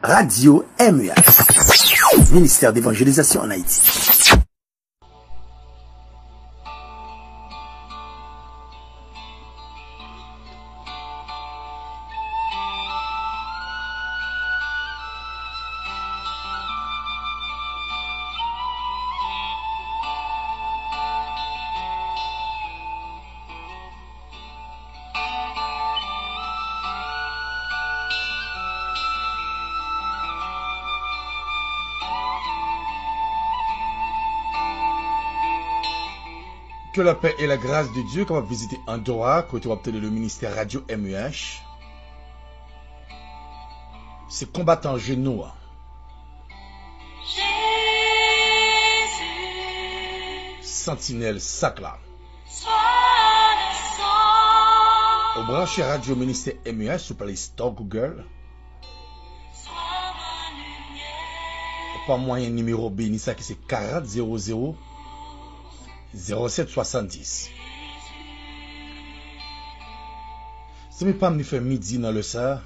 Radio MUH, ministère d'évangélisation en Haïti. Que la paix et la grâce de Dieu, qu'on va visiter Andorra, côté on va obtenir le ministère Radio MUH. C'est combattant genoux. Sentinelle Sacla. Au branché Radio Ministère MUH sur Play Store Google. Pas moyen numéro béni ça qui c'est 40 00 0770. Ce n'est pas me faire midi dans le ça.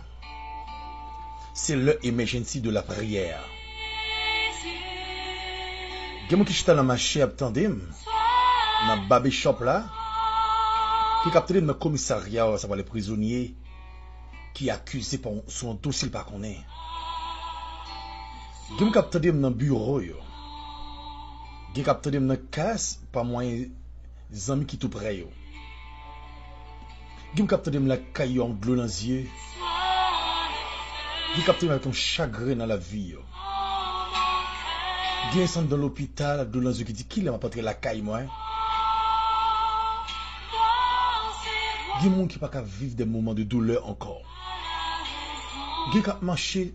C'est l'heure emergency de la prière. Quelqu'un qui chita dans ma chair attendez dans baby shop là qui capté dans le commissariat ça va les prisonniers qui accusés pour son dossier pas connaît. Quelqu'un capté dans bureau yo. Qui capte dem dans casse pas moyen amis qui tout près yo. Qui capte dem la caillon de l'eau dans les yeux. Qui capte dem ton chagrin dans la vie yo. Qui sont dans l'hôpital de l'eau dans les yeux qui dit qui m'a porté la caille moi. Qui monde qui pas capable vivre des moments de douleur encore. Qui capte marcher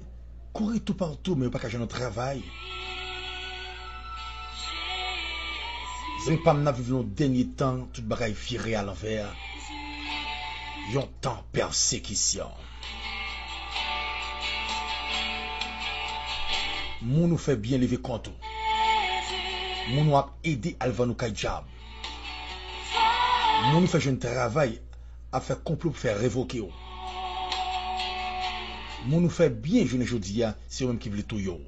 courir tout partout mais pas capable faire un travail. C'est pas m'na vivre le dernier temps, tout bagaille viré à l'envers. Yon temps persécution. Moun nous fait bien lever compte. Moun nous a aidé à lever nous kay job. Moun nous fait un travail à faire complot pour faire révoquer. Moun nous fait bien jeune aujourd'hui, c'est même qui veut tout yo.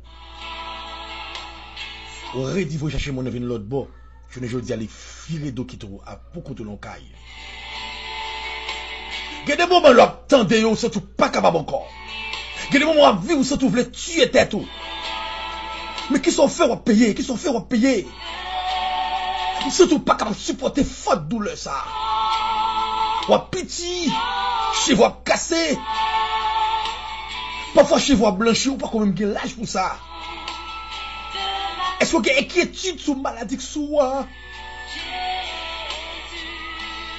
Ou redi vous chercher mon vin l'autre bord. Je ne dis aller filer d'eau qui trouve à beaucoup de l'oncaille. Il y a des moments où attendez yo surtout pas capable encore. Il y a des moments où vivre surtout voulez tuer tête tout. Mais qui sont faits à payer, qui sont faits à payer. Surtout pas capable supporter faute douleur ça. Ou pitié, cheveux cassés. Parfois cheveux blanchis ou pas quand même l'âge pour ça. Est-ce que inquiétude sur maladie que soit?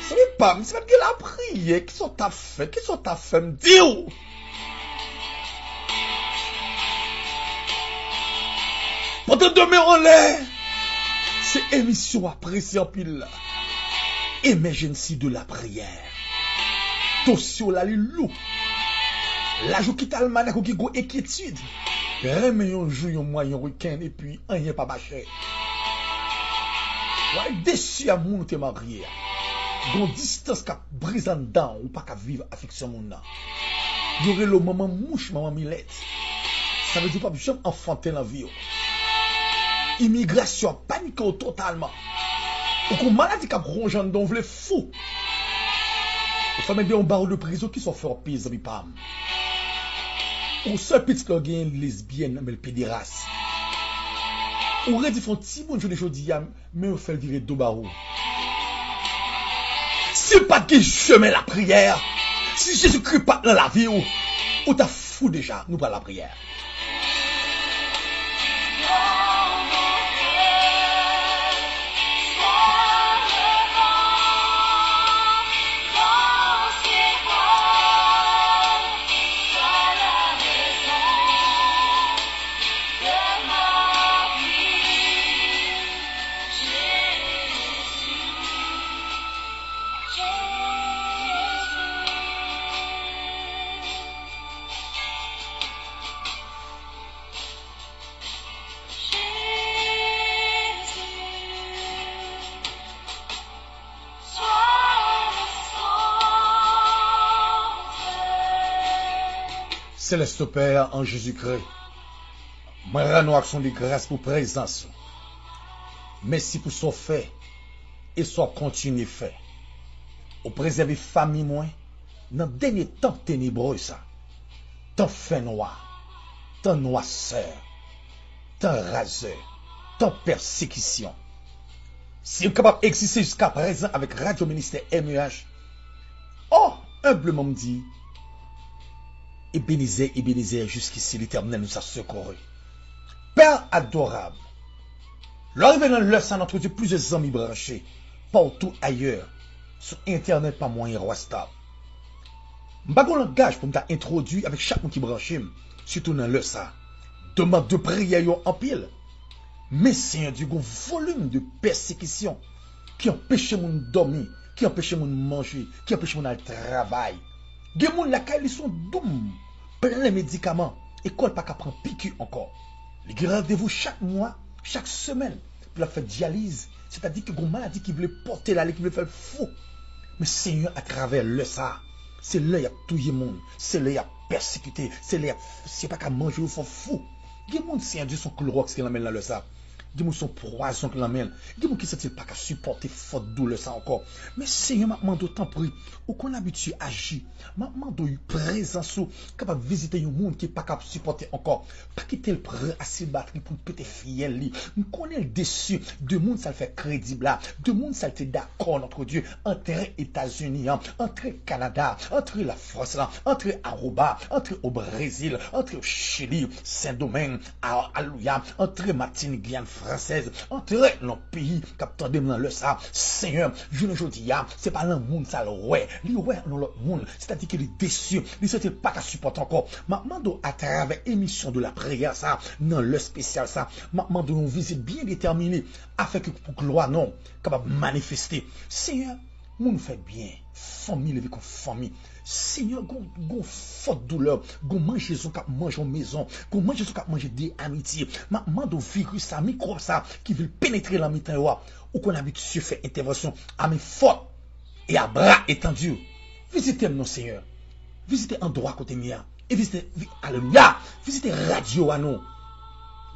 C'est pas que la prière qui sont ta fait, me dire. Pendant demain en l'air, c'est émission appréciée en pile là. Emergency de la prière. Dossier la lilou. La jou qui t'a le manak ou qui go inquiétude. Mais un jour, un mois, un week-end, et puis, rien pas marché. Ouais, déçu à moun te marié. Gon distance qui brise en dedans, ou pas qu'à vivre affection moun nan. Y aurait le maman mouche, maman milette. Ça veut dire pas jamais enfanter la vie. Immigration, panique totalement. Ou qu'on maladie qui ronge en dedans, vle fou. Les femmes bien en barreau de prison qui sont fait en pays, amis pam. Ou seul petit login lesbienne mais le pédéraste. Ou redi font ti bon journée jodi mais on fait virer do barou. Si pas que chemin la prière, si Jésus-Christ pas dans la vie ou t'a fou déjà, nous pas la prière. Céleste Père en Jésus-Christ, moi rends action de grâce pour présence. Merci pour ce fait et soit continue fait. Au préserver famille moi dans dernier temps ténébreux ça. Temps fin noir, temps noirceur, temps raseur, temps persécution. Si vous êtes capable d'exister jusqu'à présent avec Radio Ministère MEH, oh, humblement me dit, Ebenezer, jusqu'ici l'Éternel nous a secourus. Père adorable, l'arrivée dans le sang entre plusieurs amis branchés, partout ailleurs, sur Internet par moyen roi stable. Je n'ai pas de langage pour m'introduire avec chaque monde qui branche, surtout dans le sang. Demande de prière en pile. Mais c'est un volume de persécution qui empêche mon dormir, qui empêche mon manger, qui empêche mon aller travail. Des gens qui sont doum, plein de médicaments, et qu'on pas qu'à prendre piqûre encore. Les rendez-vous chaque mois, chaque semaine, pour la faire dialyse, c'est-à-dire que une maladie qui veut porter la qui veut faire fou. Mais Seigneur, à travers le ça, c'est là qu'il y a tout le monde, c'est là qu'il y a persécuté, c'est là c'est pas qu'à manger, il faut fou. Des gens c'est un Dieu son chlorox qui l'amène dans le ça. Des gens son poison qui l'amène. Des gens qui ne pas qu'à supporter faute douleur ça encore. Mais Seigneur m'a demandé autant pris ou qu'on habitué à agir. M'a demandé présence capable de visiter un monde qui n'est pas capable de supporter encore. Pas quitter le prêt à ses batteries pour péter fiel li. Nous connaissons le déçu de monde ça le fait crédible là. De monde ça le d'accord notre Dieu entre États-Unis, entre Canada, entre la France là, entre Aruba, entre au Brésil, entre Chili, Saint-Domingue, alléluia, entre Martinique, Guyane française, entre nos pays, capteur de dans le ça, Seigneur, je ne dis pas, c'est pas le monde ça le ouais, li ouais dans l'autre monde, c'est-à-dire qu'il est déçu, il ne pas qu'à supporter encore. Maintenant à travers émission de la prière ça, dans le spécial ça, maintenant une visite bien déterminée afin que pour gloire non capable manifester. Seigneur, moun fait bien, famille avec une famille. Seigneur, gon faute douleur, gon manger son cap manger en maison, gon manger son cap manger des amitiés. Mando virus ça, microbe ça qui veut pénétrer dans mitan ou qu'on habitué faire intervention à mes fautes et à bras étendus. Visitez-nous Seigneur. Visitez endroit côté mien et visitez alléluia, visitez radio à nous.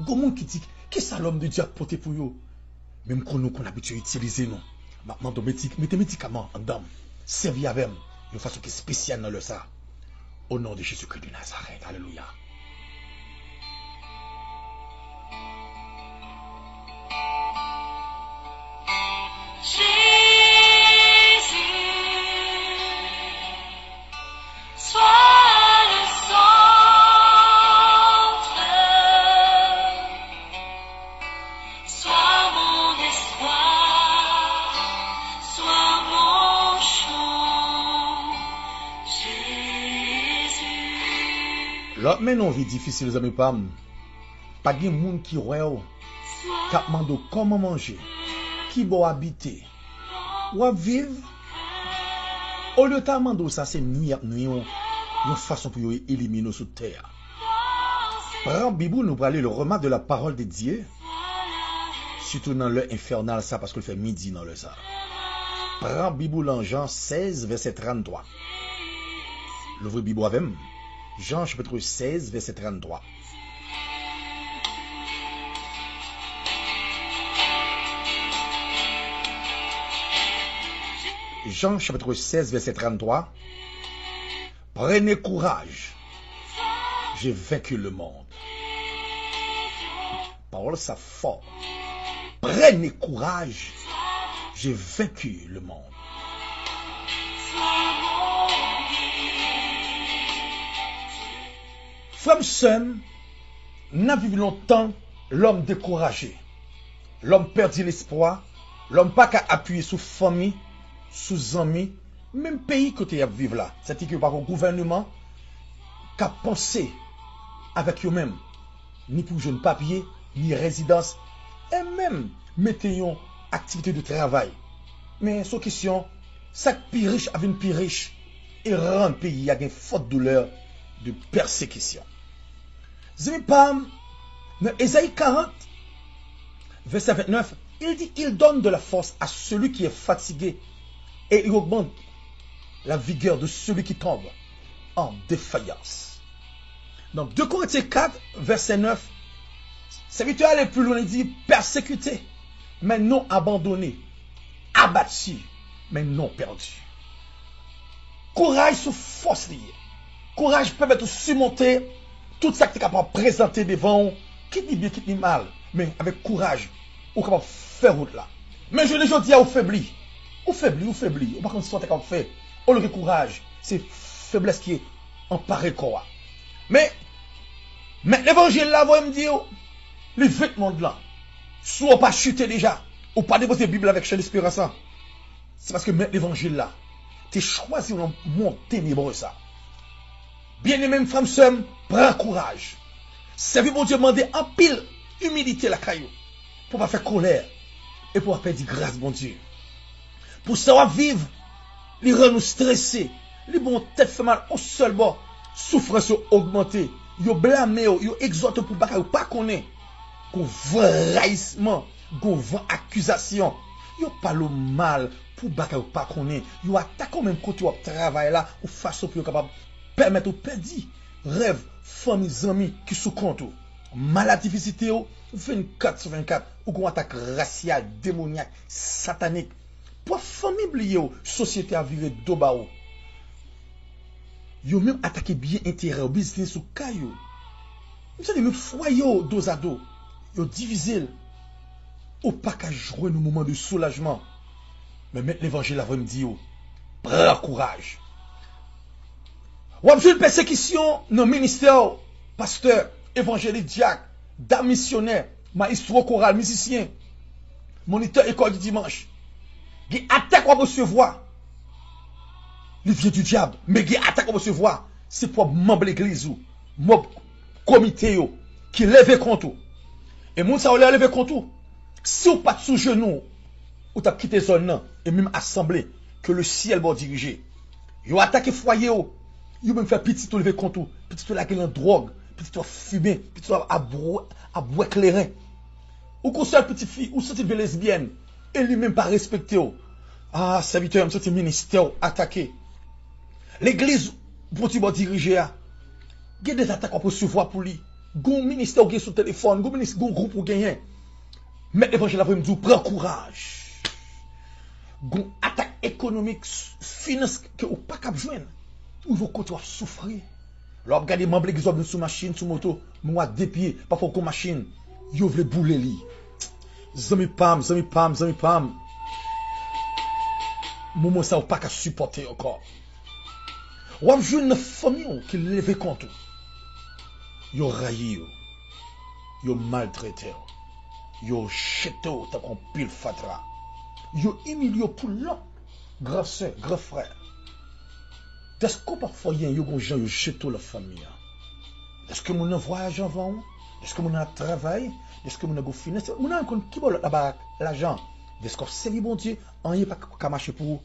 Gon monde qui dit que ça l'homme de Dieu a porté pour vous. Même qu'on nous qu'on habitué utiliser nous. Mando mettez médicaments en dame. Servi avec de façon qui est spéciale dans le ça. Au nom de Jésus-Christ de Nazareth. Alléluia. L'autre mais non vie difficile les amis pas de monde qui ouais cap mando comment manger qui doit habiter ou vivre au lieu de mando ça c'est nuit une façon pour éliminer sous terre. Prends Bible nous parler le remarque de la parole de Dieu surtout dans l'heure infernale ça parce qu'il fait midi dans le ça. Prends Bible en Jean 16 verset 33. L'ouvre Bible avec moi. Jean chapitre 16, verset 33. Jean chapitre 16, verset 33. Prenez courage. J'ai vaincu le monde. Parole ça fort. Prenez courage. J'ai vaincu le monde. Frère Sem n'a vécu longtemps l'homme découragé, l'homme perdu l'espoir, l'homme pas qu'à appuyer sur famille, sous amis, même pays côté y a vivre là. C'est-à-dire que par un gouvernement qui a pensé avec eux-mêmes, ni pour jeune papier, ni résidence, et même mettez une activité de travail. Mais sans question, ça plus riche avec une plus riche et rend le pays à une forte douleur de persécution. Zimipam, dans Ésaïe 40, verset 29, il dit, il donne de la force à celui qui est fatigué et il augmente la vigueur de celui qui tombe en défaillance. Donc 2 Corinthiens 4, verset 9. Serviteur aller plus loin, il dit persécuté, mais non abandonné, abattu, mais non perdu. Courage sous force liée. Courage permet de surmonter tout ça que tu es capable de présenter devant, qui dit bien, qui dit mal, mais avec courage, ou capable de faire route là. Mais je ne dis à vous faibli. Ou faibli. Ou par contre, si tu es capable de faire, au lieu de courage, c'est faiblesse qui est en pareil quoi. Mais l'évangile là, vous me dire, les vêtements de là, soit pas chuter déjà, ou pas déposer la Bible avec chaîne d'espérance. C'est parce que l'évangile là, tu choisi un monde ténébreux ça. Bien aimé, frère, sœur, prends courage. Servir mon Dieu, demander en pile humilité la caillou. Pour pas faire colère. Et pour pas faire de grâce, mon Dieu. Pour savoir vivre, les rend nous stressés. Les bons têtes fait mal au seul bord. Souffrance augmentée. Yo blâmé, yo exhorté pour pas connaître. Qu'on vraissement, qu'on vend accusation. Yo parle mal pour pas connaître. Yo attaque même côté ou travail là ou façon pour capable permettre au perdre rêve, famille, amis qui sous compte. Maladie visité 24/24 ou qu'on attaque raciale, démoniaque, satanique. Pour famille oublier société à vivre d'obao. Yo même attaqué bien intérêt au business ou caillou. Vous savez même foyer dos à dos. Yo divisé ou pas qu'à jouer nos moments de soulagement. Mais mettre l'évangile là me dit prends courage. Ou avez une persécution dans le ministère, pasteur, évangéliste, diacre, dame missionnaire, maestro choral, musicien, moniteur école du dimanche. Qui attaque qu'on recevoir. Les vieux du diable, mais qui attaque qu'on recevoir, c'est pour membre l'église ou mob comité qui lève contre. Et moun ça lever contre. Si ou pas sous genou, ou t'as quitté zone et même assemblée que le ciel va diriger. Yo attaque foyer ou. Yo même faire petit tout lever contre, petit tout la gueule en drogue, petit tout fumer, petit tout à boire éclairé. Ou qu'on soit petite fille, ou sorti de lesbienne, et lui même pas respecté. Ah, serviteur, c'est un ministère attaqué. L'église, pour tu vas diriger, il y a des attaques qu'on peut se voir pour lui. Gon ministère qui est sur téléphone, gon ministère, gon groupe pour gagner. Mais l'évangile après me dit, prends courage. Gon attaque économique, finance, que ou pas cap joindre. Ou vos côtés va souffrir. Là, regardez, membre l'église sous machine, sous moto, moi deux pieds, parfois qu'on machine, yo vle bouler li. Zami pam. Moment ça ou pas qu'à supporter encore. Ou avez une famille qui lève contre. Yo raillé, yo maltraité, yo jeté ta qu'on pile fatra. Yo humilié pour l'an. Grand sœur, grand frère. Est-ce qu'on parfois y a des gens qui jeté la famille? Est-ce que mon voyage avant? Est-ce que mon travail? Est-ce que mon finance? Mon a qui va là-bas l'argent? Est-ce que c'est bon Dieu? On y a pas qu'à marcher pour.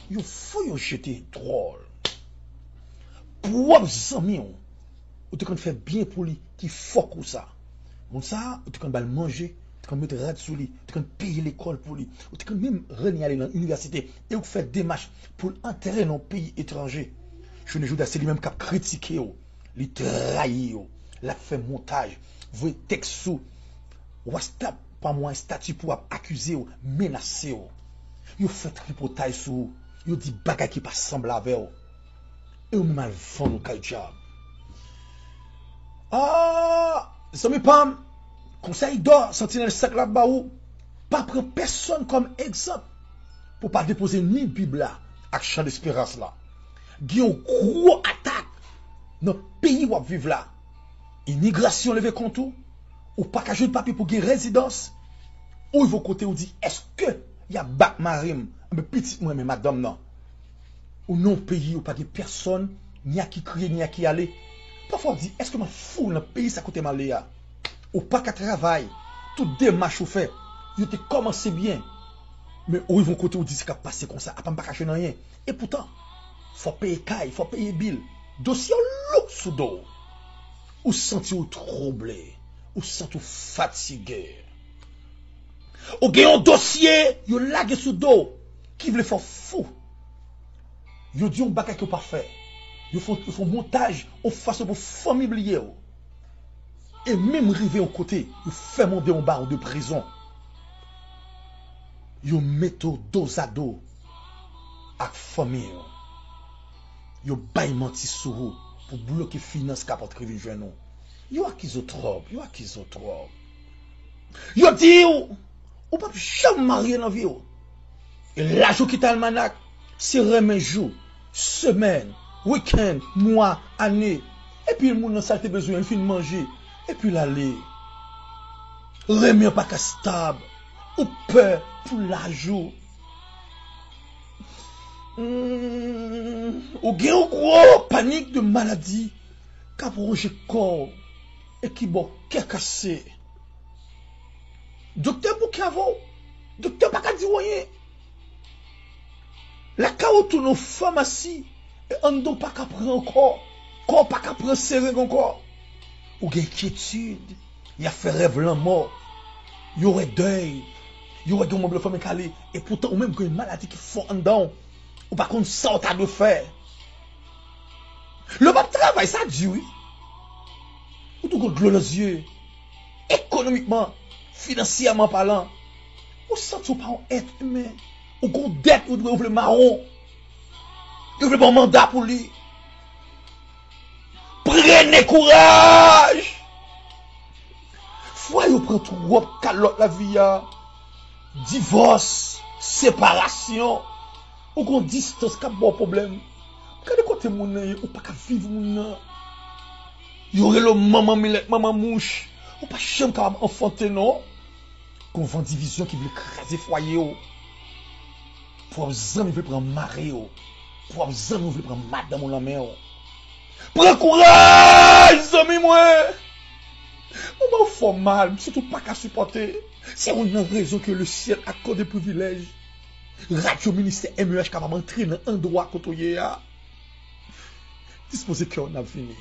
Il faut y jeter drôle. Pour vos amis, ou tu faire bien pour lui, qui faut que ça. Bon ça, ou tu peux manger, tu peux mettre rad sur lui, tu peux payer l'école pour lui, ou tu peux même aller dans l'université et ou faire des marches pour enterrer dans un pays étranger. Je ne joue d'assez lui-même qu'à critiquer, lui trahir, la fait montage, vous texte sous, ou pas moi un statut pour accuser, menacer. Vous faites reportage sur, vous dit bagay qui pas semble avec vous. Et vous mal vendre au job. Ah, ça me pam, conseil d'or, sentinelle sac là-bas ou, pas prendre personne comme exemple, pour pas déposer ni Bible là, avec champ d'espérance là. Il y a une grosse attaque dans le pays où vous vivez là. Immigration levée contre vous, ou pas qu'à jouer de papier pour gagner résidence, ou il faut côté ou dit, est-ce que il y a bac marim, mais petit moi, mais madame non. Ou non pays, ou pas de personne, ni à qui crier, ni à qui aller. Parfois on dit, est-ce que ma fou dans le pays ça coûte mal là? Ou pas qu'à travail, toute démarche ou fait, il te commencé bien. Mais où ils vont côté ou dit c'est qu'à passer comme ça, à pas cacher rien. Et pourtant, faut payer caille, faut payer bill. Dossier lourd sous dos. Ou senti ou troublé, ou senti ou fatigué. Ou gagne un dossier, yo lague sous dos, qui veut faire fou. Yo dit un bagage que pas fait. Ils font montage, on fasse pour famille oubliée. Et même arrivé au côté, ils font monter un bar de prison. Ils mettent dos à dos avec famille. Ils baillent menti sur vous pour bloquer finance capote qui vient nous. Ils accusent trop, ils accusent trop. Ils disent ou pas jamais marier dans la vie. Et l'argent qui t'a le manac, c'est remet jour, semaine, week-end, mois, année. Et puis le monde ça a besoin de manger. Et puis l'aller. Remet pas qu'à stable. Ou peur pour l'argent. Ou gen ou gros panique de maladie. Qui a rongé corps. Et qui bon cœur cassé. Docteur pour qui avant. Docteur pas qu'à dire rien. La cao tout nos pharmacies. Et on ne pas qu'à prendre encore. Corps pas qu'à prendre serré encore. Ou gen inquiétude. Il a fait rêve la mort. Il y aurait deuil. Il y aurait des membres de famille calé. Et pourtant, ou même une maladie qui font en dedans. Ou par contre, ça, on de faire. Le bon travail, ça dit oui. Ou tout de l'eau dans les yeux. Économiquement, financièrement parlant. Ou sent ou pas un être humain. Ou qu'on dette ou ouvrir le marron. Ou ouvrir bon mandat pour lui. Prenez courage. Faut prendre trop calotte la vie. Divorce, séparation. Ou qu'on distance qui a bon problème. Quand de côté mon ou pas qu'à vivre mon. Y aurait le maman millet, maman mouche. Ou pas jamais capable enfanter non. Qu'on vend division qui veut craser foyer. Pour vous veut prendre mari. Pour vous veut prendre madame dans la main. Prends courage, amis moi. On m'a fait mal, surtout pas qu'à supporter. C'est une raison que le ciel accorde des privilèges. Radio ministère MEH capable d'entrer dans un endroit côté à disposer qu'on a fini.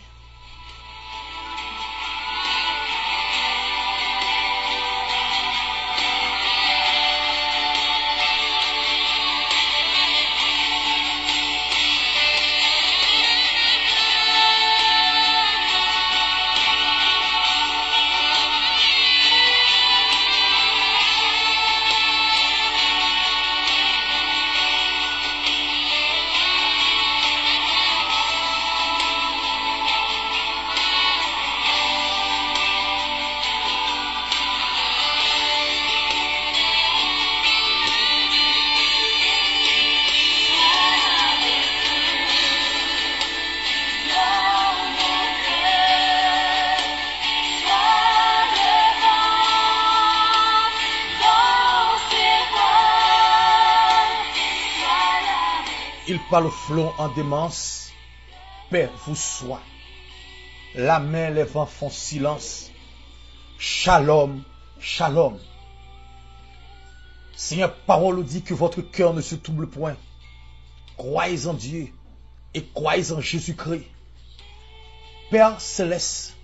Il parle flot en démence, paix vous soit. La main, les vents font silence. Shalom, shalom. Seigneur, parole dit que votre cœur ne se trouble point. Croyez en Dieu et croyez en Jésus-Christ. Père céleste,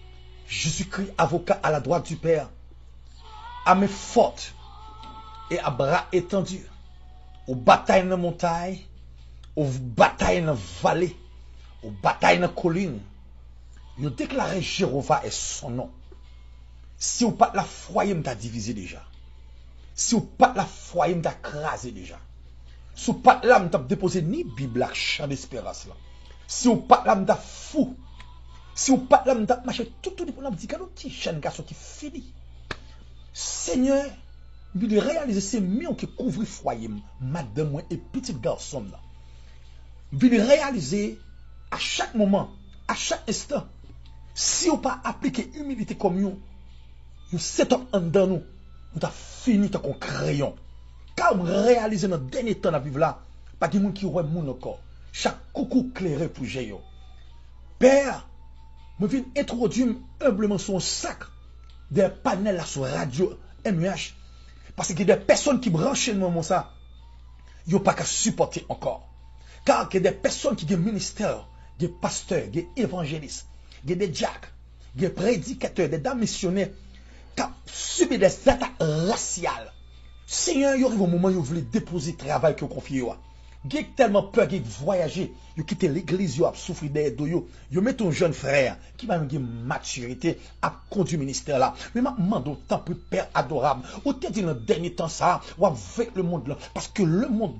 Jésus-Christ, avocat à la droite du Père, à main forte et à bras étendus, aux batailles dans la montagne, aux batailles dans la vallée, aux batailles dans la colline. Vous déclarez Jéhovah est son nom. Si vous pas la foi, vous t'a divisé déjà. Si vous pas la foi, vous t'a crasé déjà. Si vous pas là, vous t'a déposé ni Bible à champ d'espérance là. Si vous pas là, vous t'a fou. Si vous pas là, vous t'a marché tout pour nous dire que petit chaîne garçon qui finit. Seigneur, vous réaliser ces miens qui couvrent foyer, madame et petit garçon là. Vous réaliser à chaque moment, à chaque instant. Si vous pas appliqué humilité comme nous, vous set-up en dedans nous, vous avez fini comme crayon. Car vous réalisez dans le dernier temps de vivre là, pas de monde qui voit mon encore. Chaque coucou clairé pour Jéo. Père, je viens introduire humblement son sac des panels là sur radio MEH. Parce qu'il y a des personnes qui branchent le moment ça, ils n'ont pas qu'à supporter encore. Car il y a des personnes qui ont des ministères, des pasteurs, des évangélistes, des diacres, des prédicateurs, des dames missionnaires qui ont subi des attaques raciales. Seigneur, il y a un moment où vous voulez déposer le travail que vous confiez. Gen tellement peur de voyager, yo quitte l'église, yo a souffrir derrière yo. Yo met un jeune frère qui va une maturité à conduire ministère là. Mais ma demande autant pour père adorable. Ou te dit dans le dernier temps ça, ou avec le monde là parce que le monde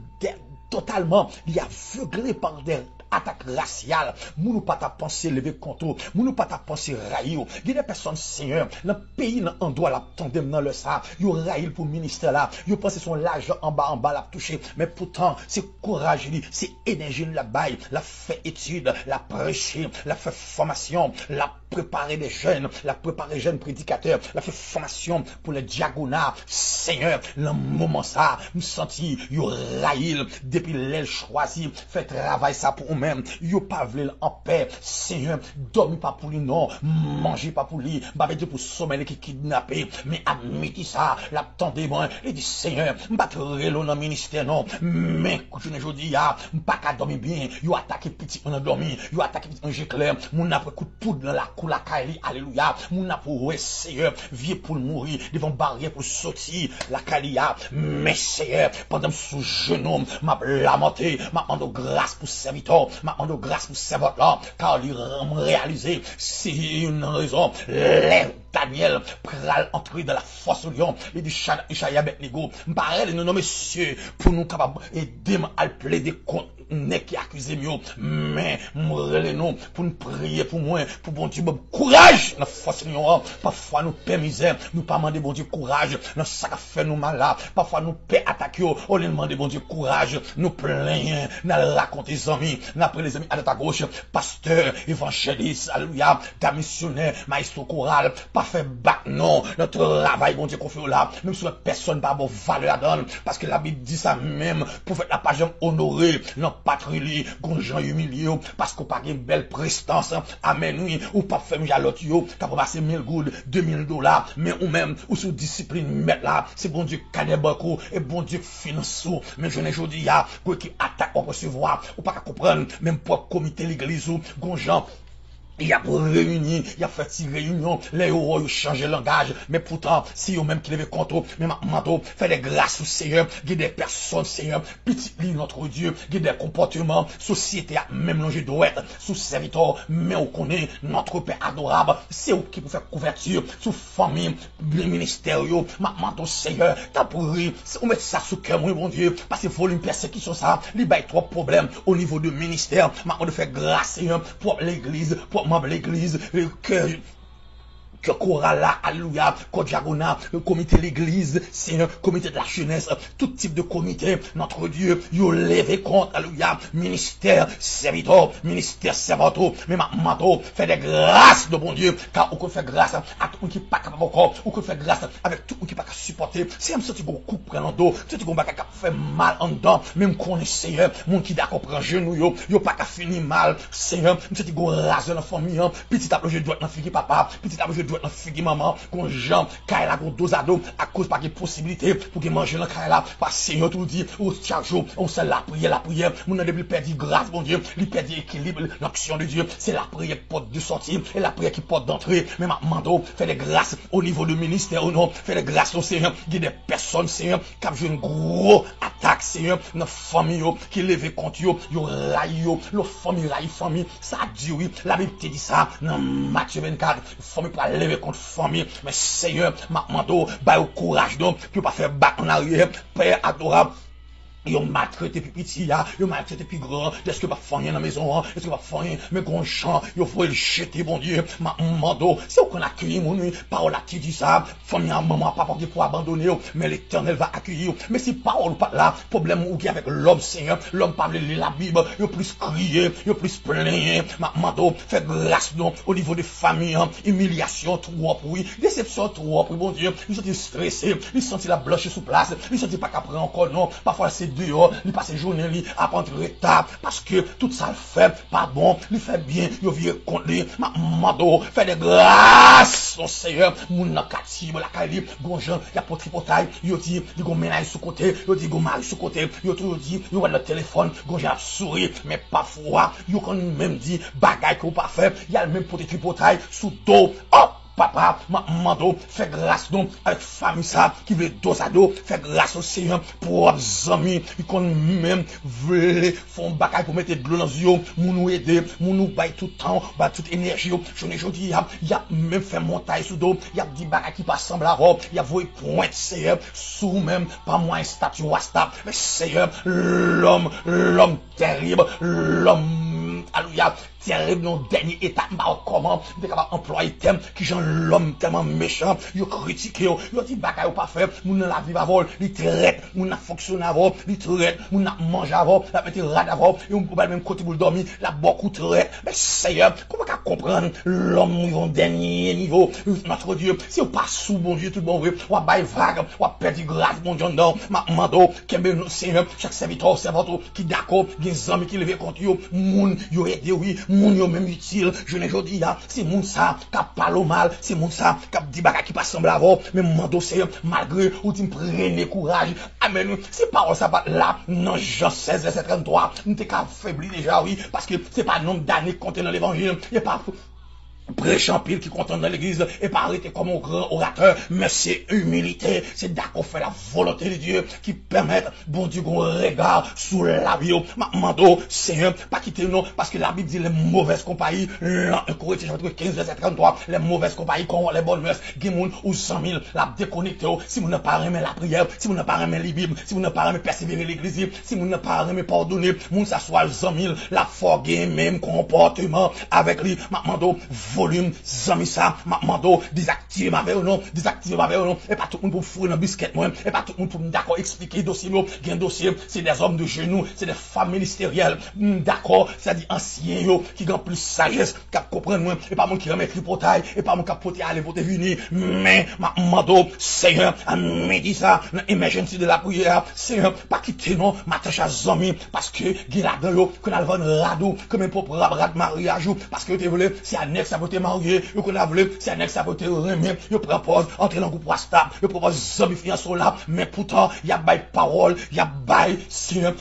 totalement, il est aveuglé par des attaques raciales. Nous ne pas ta pensée lever contre, nous ne pas ta pensée railler. Il y a des personnes, Seigneur, le pays en doit la tendre dans le ça. Yo raille pour le ministère là. Yo pense son l'argent en bas la toucher. Mais pourtant, c'est courage, c'est énergie la baille, la fait étude, la prêcher, la fait formation, la préparer des jeunes, la préparer jeunes prédicateurs, la fait formation pour les diagonats. Seigneur, le moment ça, me senti, yo raille, depuis l'aile choisi, fait travail ça pour eux-mêmes, yo pas vle en paix. Seigneur, dormi pas pour lui, non, manger pas pour lui, bah Dieu pour sommeil qui kidnappé, mais à midi ça, l'attendez moi, il dit Seigneur, m'battre dans le ministère non, mais je dis ya, pas qu'à dormir bien, yo attaqué petit on a dormi, yo attaqué petit ange clair, mon après coup de poudre dans la coula Kali, alléluia, mon après ouais Seigneur, vieux pour mourir, devant barrière pour sortir la Kalia, mais Seigneur, pendant sous genou, m'a lamenté, m'a demandé grâce pour serviteur, m'a demandé grâce pour serviteur là, car il réalisé, c'est une raison, lève Daniel pral entrer dans la force au lion, il dit Ishaya Betnego, m'parel nous monsieur pour nous capable aider à plaider contre n'est qui accuse mieux, mais m'rele nous pour nous prier pour moi, pour bon Dieu courage la force lion, parfois nous paix misère, nous pas demander bon Dieu courage, dans ça fait nous mal là, parfois nous paix attaquer, on les demander bon Dieu courage, nous plaignons, nous raconter les amis, nous après les amis à ta gauche, pasteur, évangéliste, alléluia, ta missionnaire, maestro choral, pas fait bac non, notre travail bon Dieu qu'on fait là, même si personne pas bon valeur la donne, parce que la Bible dit ça même, pour faire la page honorée, non patrie, gonjan humilié, parce qu'on pas une belle prestance, amen oui, ou pas faire mieux à l'autre yo, qu'à passer 1000 goudes, $2000, mais ou même, ou sous discipline mettre là, c'est bon Dieu cadet beaucoup, et bon Dieu finance, mais je ne dis ya, quoi qui attaque on recevoir, ou pas comprendre, même pour comité l'église ou gonjan. Il a réuni, il a fait une réunion, les héros ont changé le langage, mais pourtant, si eux même qui levaient contre, mais maintenant, fait des grâces au Seigneur, il y a des personnes, Seigneur, petit lit notre Dieu, il y a des comportements, société, même l'ange doit être, sous serviteur, mais on connaît notre Père adorable, c'est eux qui peut faire couverture, sous famille, les ministères, maintenant, Seigneur, t'as pourri, on met ça sous cœur, mon Dieu, parce qu'il faut une persécution, ça, il y a trop de problèmes au niveau du ministère, maintenant, de faire grâce, Seigneur, pour l'église, pour l'église, que choral là, alléluia, que diagonat, le comité de l'église, Seigneur, comité de la jeunesse, tout type de comité, notre Dieu, yo levé compte, alléluia, ministère, serviteur, mais maintenant, fait des grâces de bon Dieu, car on peut faire grâce à tout le monde qui n'est pas capable encore, on peut faire grâce avec tout le monde qui n'est pas capable de supporter, c'est un petit coup prend en dos, c'est un petit qui fait mal en dedans, même qu'on est Seigneur, mon qui d'accord prend genou, yo pas qu'à finir mal, Seigneur, c'est un petit rase dans la famille, petit à petit je dois être dans fille papa, petit à petit doit être figue maman, qu'on jambe, kaila qu'on dos à dos, à cause pas de possibilité pour que manger dans kaila, parce que Seigneur tout dit, au chaque jour, on sait la prière, mon a depuis perdu grâce, mon Dieu, il perd équilibre, l'action de Dieu, c'est la prière qui porte de sortie, et la prière qui porte d'entrée, mais maintenant, fait des grâces au niveau du ministère ou non, fait des grâces au Seigneur, il y a des personnes, Seigneur, qui ont une grosse attaque, Seigneur, dans la famille, qui lève contre yo raille, la famille, ça dit oui, la Bible te dit ça, dans Matthieu 24, famille pour lever contre famille, mais Seigneur, maintenant, bah au courage donc, tu pas faire battre en arrière, Père adorable. Ils ont maltraité plus petit, ils ont maltraité plus grand. Est-ce que pas faire dans la maison, est-ce que pas faire, mais grand champ, il faut le jeter, bon Dieu, mando, c'est qu'on accueille mon nuit, parole à qui dit ça, famille, maman, papa, pour abandonner, mais l'éternel va accueillir. Mais si parole pas là, problème ou qui avec l'homme, Seigneur, l'homme parle la Bible, il plus crier, il plus plaigner, mando, fait grâce, non, au niveau des familles, humiliation, trop, oui, déception, trop, bon Dieu, ils sont stressés, ils sentent la blanche sous place, ils sentent pas qu'à prendre encore, non, parfois c'est dehors, il passe journée, il apprend retard, parce que tout ça le fait, pas bon, il fait bien, il vient contre lui, mando, fait des grâces, son Seigneur, mon nakati, la kali, gonjan, il y a pour tripotaille, il dit, il y a ménage sous côté, il dit, il y a mari sous côté, il dit, il y a le téléphone, gonjan sourit, mais parfois, il y a quand même dit, bagaille qu'on pas fait, il y a le même pour tripotaille, sous dos, oh! papa, mando, fait grâce donc avec famille ça, qui veut dos à dos, fait grâce au Seigneur pour les amis, qui qu'on même veut font bagaille pour mettre de l'eau dans yeux, nous aider, nous bailler tout le temps, bah toute énergie, je ne dis, il y a même fait montagne sous dos, il y a des bagailles qui passent semble à robe, il y a vos points, Seigneur, sous même, pas moins statue WhatsApp, mais Seigneur, l'homme terrible, l'homme, alléluia, terrible, non, dernier état, comment, vous êtes capable d'employer thème, qui genre l'homme tellement méchant, il critique, il dit bagaille ou pas faire, nous ne la vivre avant, il traite, nous n'a fonctionné avant, il traite, nous n'a mangé avant, la mettre rad avant, et on peut pas même côté pour le dormir, la beaucoup traite, mais Seigneur, comment qu'à comprendre l'homme au dernier niveau, notre Dieu, si on passe sous bon Dieu, tout bon vrai, on va bailler vague, on va perdre grâce, mon Dieu, non, ma mando, qui Seigneur, chaque serviteur, servanteur, qui d'accord, des hommes qui lèvent contre eux, moun, yo aidé, oui, moun yo même utile, je ne dis là, c'est moun ça, qui parle mal, c'est moun ça, qui dit bagarre qui passe semble avoir, mais mando Seigneur, malgré, ou tu me prenez courage, amen, c'est pas ça va là, non, Jean 16, verset 33, nous t'es qu'à faiblir déjà, oui, parce que c'est pas nombre d'années compté dans l'évangile, il n'y a pas prêchant pile qui content dans l'église et pas arrêter comme un grand orateur, mais c'est humilité, c'est d'accord faire la volonté de Dieu qui permet, bon Dieu, qu'on regarde sous la vie. Mando, Seigneur, pas quitter nous, parce que la Bible dit les mauvaises compagnies, 1 Corinthiens chapitre 15, verset 33, les mauvaises compagnies, qu'on les bonnes mœurs, Gimoun ou 100 000, la déconnecté, si vous n'avez pas aimé la prière, si vous n'avez pas aimé les Bibles, si vous n'avez pas aimé persévérer l'église, si vous n'avez pas aimé pardonner, moun s'assoit 100 000, la forguer même comportement avec lui, Mando, volume, zami ça, mando, désactiver ma verre non, et pas tout le monde pour fouiller dans biscuit, moi, et pas tout le monde pour d'accord expliquer dossier, un dossier, c'est des hommes de genoux, c'est des femmes ministérielles, d'accord, c'est-à-dire anciens, qui ont plus sagesse, qui comprennent, moi, et pas mon qui remet tripotaille, et pas mon capoté aller pour te venir, mais, mando, Seigneur, à midi ça, l'émergence de la prière, Seigneur, pas quitter non, ma tâche à zami, parce que, guéladon, qu'on a le vent radou, comme un propre rad mariage, parce que tu voulais, c'est annexe à voter mariage, yo qu'on a voulu, c'est un ex à voter remis, yo propose, entrer dans le groupe WhatsApp, yo propose zombie fiançon là, mais pourtant, y a bail parole, y a bail,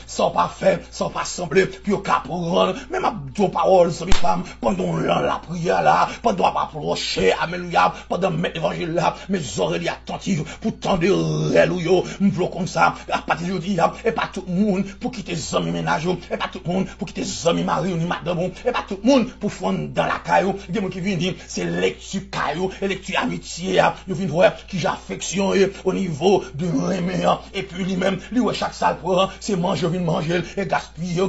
sans pas faire, sans pas sembler, puis yo cap prendre, même à deux paroles, zombie femme, pendant la prière là, pendant pas approcher, alléluia, pendant mettre l'évangile là, mes oreilles attentives, pour tendre réel ou yo, m'vlo comme ça, à partir d'aujourd'hui, et pas tout le monde pour quitter zombie ménage, et pas tout le monde pour quitter zombie mari ou ni madame, et pas tout le monde pour fondre dans la caillou, il y a qui viennent dire, c'est lecture caillou, et lecture amitié, vous venez voir qui j'affection au niveau de remédiant, et puis lui-même, lui, chaque salle pour c'est manger, manger, et gaspiller,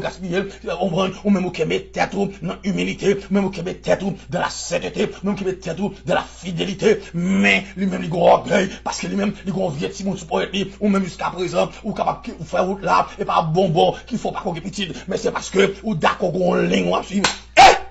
on prend, ou même qui met tête dans l'humilité, même qui met tête dans la sainteté, même qui met tête dans la fidélité, mais lui-même, il a orgueil, parce que lui-même, il a envie de si mon support, ou même jusqu'à présent, ou capable de faire route là, et pas bonbon, qu'il faut pas qu'on ait petit, mais c'est parce que, ou d'accord, qu'on ligne,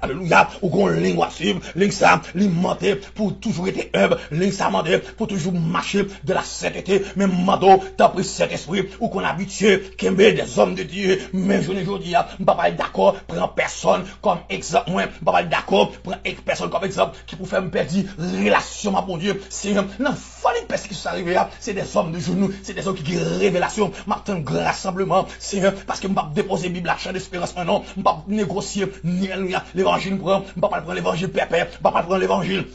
alléluia, ou qu'on ligne à suivre, ligne ça, l'immenté pour toujours être humble, ligne ça mandé pour toujours marcher de la sainteté, même mando, t'as pris cet esprit, ou qu'on habitué, qu'aimer des hommes de Dieu, même je ne dis pas, pas d'accord, prends personne comme exemple, moi, pas d'accord, prends personne comme exemple, qui pour faire me perdre relation, ma bon Dieu, c'est non, fallait parce que ça arrive là, c'est des hommes de genoux, c'est des hommes qui ont révélation, m'attendent rassemblement, c'est parce que m'a déposer Bible à champ d'espérance maintenant, m'a négocier, ni l'évangile prend, pas prendre l'évangile pépère, pas prendre l'évangile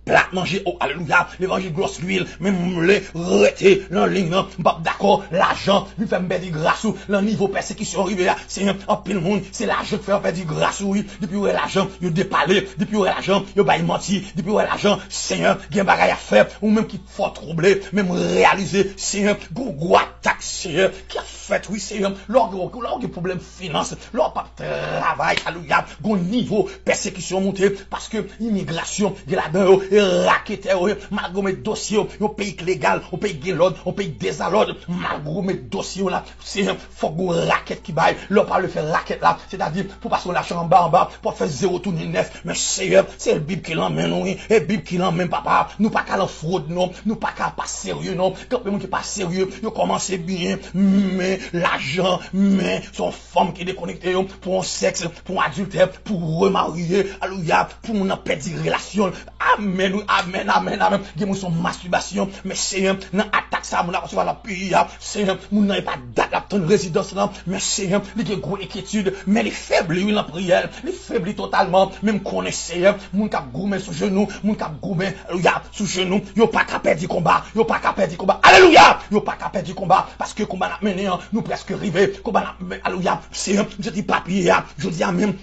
plat manger, oh alléluia, l'évangile grosse l'huile, même les retés, l'en ligne, pas d'accord, l'argent, lui fait me perdre grâce ou, le niveau persécution arrivé là, c'est un pile monde, c'est l'argent qui fait perdre grâce oui, depuis où est l'argent, il dépalé, depuis où est l'argent, il va mentir, depuis où est l'argent, Seigneur, il y a un bagage à faire, ou même qui faut troubler, même réaliser, Seigneur, gros attaque, Seigneur, qui a fait, oui, Seigneur, lors de problème finance, lors pas travail, alléluia, gros niveau persécution monté, parce que immigration, il y a là-dedans, raqueteur, malgré mes dossiers, au pays légal, au pays l'ordre, au pays désordre, malgré mes dossiers là, c'est faut qu'on raquette qui baille, l'on parle de faire raquette là, c'est-à-dire pour passer l'argent en bas, pour faire zéro tourner neuf, mais c'est le Bible qui l'emmène, oui, et Bible qui l'emmène, papa, nous pas qu'à la fraude, non, nous pas qu'à pas sérieux, non, quand le monde qui pas sérieux, ils commencent bien, mais l'argent, mais son femme qui est déconnectée, pour un sexe, pour un adultère, pour remarier, alléluia, pour une perdre relation, amen. Alléluia, amen, amen, amen. Gen moun son masturbation, mais Seigneur, nan attaque ça, moun a recevoir la pays, Seigneur, moun nan pas date la ton résidence là, mais Seigneur, li gen gros inquiétude, mais les faibles, lui, la prière, les faibles totalement, même connaît Seigneur, moun k'ap goumé sous genou, moun k'ap goumé, alléluia, sous genou, yo pas qu'à perdre combat, yo pas qu'à perdre combat, alléluia, yo pas qu'à perdre combat, parce que combat n'a mené, nous presque arrivé, combat n'a, alléluia, Seigneur, je dis papier, je dis à même,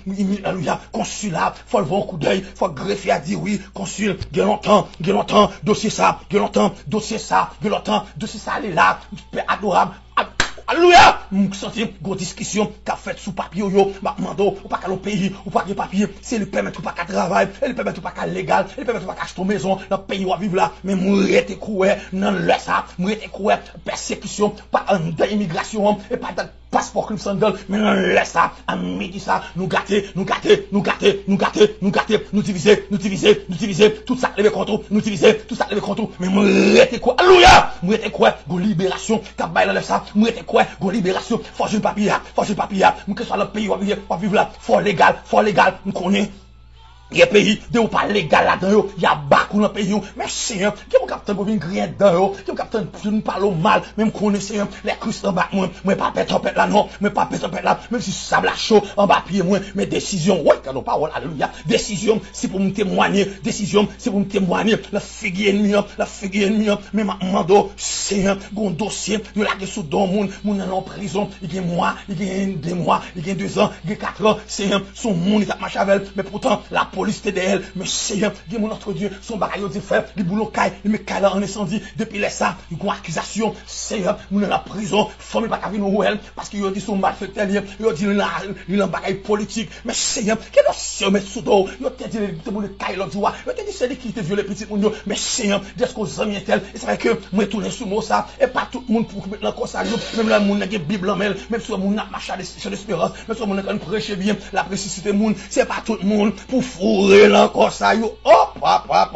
alléluia, consulat, faut le voir un coup d'œil, faut greffer à dire oui, consul, gen longtemps, dossier ça, gen longtemps, dossier ça, elle est là, adorable, alléluia, senti gros discussion qu'a fait sous papier yo, mando ou pas qu'à l'autre pays, ou pas de papier, c'est lui permettre ou pas qu'à travail, elle permettre ou pas qu'à légal, elle permettre ou pas qu'à acheter maison, dans pays où à vivre là, mais mourir te coué, non laisse ça, mourir te coué, persécution, pas d'immigration, et pas de passeport comme sandal, mais non laisse ça, à midi ça, nous gâter, nous diviser, tout ça lever contre nous diviser, tout ça lever contre mais mourir te quoi, alléluia, mourir te quoi, go libération, qu'a bail enlève ça, mourir te quoi, go libération, faut jeune papier, nous que soit le pays où vivre là, faut légal, nous connaît. Il y a pays de ou pas légal là-dedans, il y a beaucoup dans le pays, mais Seigneur, qui est capitaine pour venir griller dedans, qui est capitaine pour nous parler mal, même qu'on est Seigneur, les Christ en bas, moi pas péter là, non, moi pas péter là, même si ça me la chaud en bas pied, moi, mes décisions, ouais, quand nos paroles, alléluia, décision, c'est pour me témoigner, la figue ennemie, mais ma mando, Seigneur, un dossier, de la sous don, moun en prison, il y a mois, il y a 2 mois, il y a 2 ans, il y a 4 ans, Seigneur, son monde est à ma chavel, mais pourtant, la police TDL, mais Seigneur, Dieu mon notre Dieu, son bagaille dit frère, les boulot caille, il me caille en incendie, depuis les ça, il y a une accusation, Seigneur, nous dans la prison, famille pas qu'à venir où elle, parce qu'il a dit son malfaiteur, il a dit il a un bagaille politique, mais Seigneur, quel est mettre sous dos, il a dit le caille l'autre joie, il a dit c'est lui qui te violé petit moun, mais Seigneur, est-ce qu'on s'aime tel, et c'est vrai que moi tourner sous mot ça, et pas tout le monde pour mettre dans ça, même là moun n'a pas Bible en même si moun n'a marché sur l'espérance, même si moun n'a prêcher bien, la précicité moun, c'est pas tout le monde pour fourrer l'encore ça yo oh papa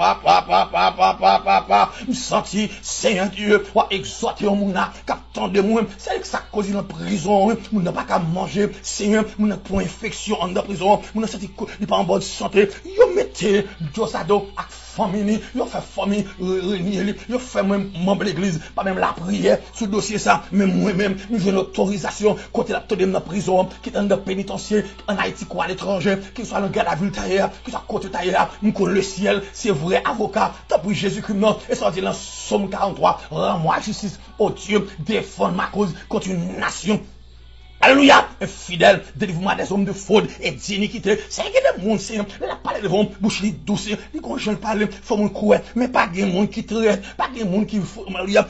me senti Seigneur Dieu ou exhorter mon âme captant de moi c'est que ça cause dans prison mon n'a pas qu'à manger Seigneur mon n'a pas infection en prison mon n'a senti il pas en bonne santé yo mettez Josado à famille yo fait famille réunir yo fait même membre l'église pas même la prière sur dossier ça même moi même j'ai l'autorisation côté la dans la prison qui est dans le pénitencier en Haïti quoi à l'étranger qui soit dans garde à vue tailleur qui soit côté tailleur nous connaît le ciel c'est vrai avocat t'as pris Jésus-Christ non et sorti dans Somme 43 rends-moi justice oh Dieu défends ma cause contre une nation. Alléluia, fidèle, délivre-moi des hommes de fraude et d'iniquité. C'est que des monde, c'est, la parole de vous, bouche li douce, li kon j'en parle, faut mon couer, mais pas des monde qui traite, pas des monde qui,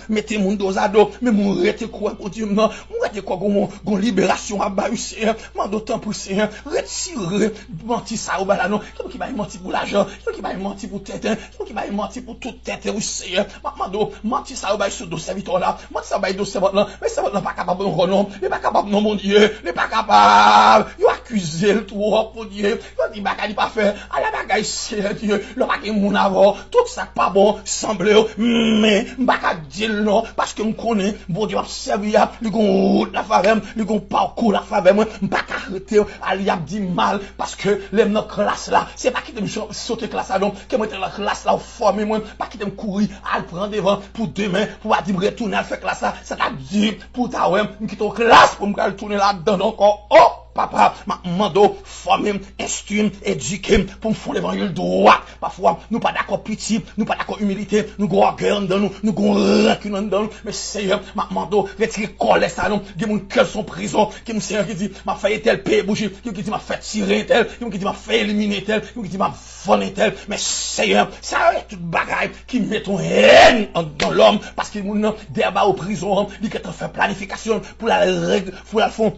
mettez mon dos à dos, mais mon rete quoi, pour Dieu, non, mon rete quoi, gon libération à bas, c'est, man d'autant pour c'est, retirer, menti ça, ou bah là, non, qui va mentir pour l'argent, qui va mentir pour tête, qui va mentir pour toute tête, ou c'est, mando, menti ça, ou bah, ce dossier victoire là, menti ça, bah, dossier là, mais ça va pas capable de renom, mais pas capable, non, Dieu, n'est pas capable. Il accuse le trop pour Dieu. Il dit bagaille pas faire. À la bagaille c'est Dieu. Le bagaille mon avant. Tout ça pas bon semble mais bagaille dire non parce que me connais bon Dieu a servi a lui gon route la faveur, lui gon parcours la faveur moi pas arrêter ali a dit mal parce que les notre classe là, c'est pas qui me sauter classe là donc que moi dans la classe là former moi pas qui me courir à prendre devant pour demain pour dire me retourner à faire classe là, ça t'a dit pour ta ouais me quitter classe pour me tourner là-dedans encore. Oh, papa, ma mando, former, instruire, éduquer, pour me faire l'évangile droit. Parfois, nous pas d'accord petit, nous pas d'accord humilité, nous avons orgueil dans nous, nous avons rancune dans nous. Mais Seigneur, ma mando, retire colère ça, non, qui mon cœur son prison, qui me Seigneur qui dit, m'a fait tel paix bouger, qui dit, m'a fait tirer tel, qui dit, m'a fait éliminer tel, qui dit, m'a fonné tel. Mais Seigneur, ça est toute bagaille qui met ton haine dans l'homme, parce qu'il m'a débat aux prisons, il a fait planification pour la règle, pour la fond.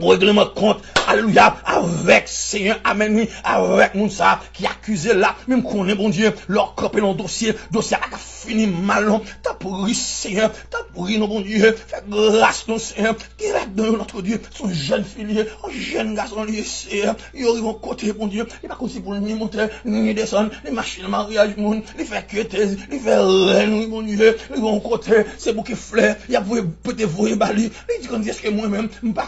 Règlement compte, alléluia, avec Seigneur, amen, avec Mounsa, qui accuse là, même qu'on est bon Dieu, leur copé dans dossier a fini mal, non, t'as pourri Seigneur, t'as pourri non bon Dieu, fais grâce non Seigneur, qui est dans notre Dieu, son jeune filier, un jeune garçon lié Seigneur, il arrive en côté bon Dieu, il pas comme si pour ni monter, ni descendre, les machines de mariage, moun, il fait quêter, il fait reine, bon Dieu, il va en côté, c'est pour qu'il fleur, il a peut-être voué bali, il dit qu'on dit est-ce que moi-même, m'pas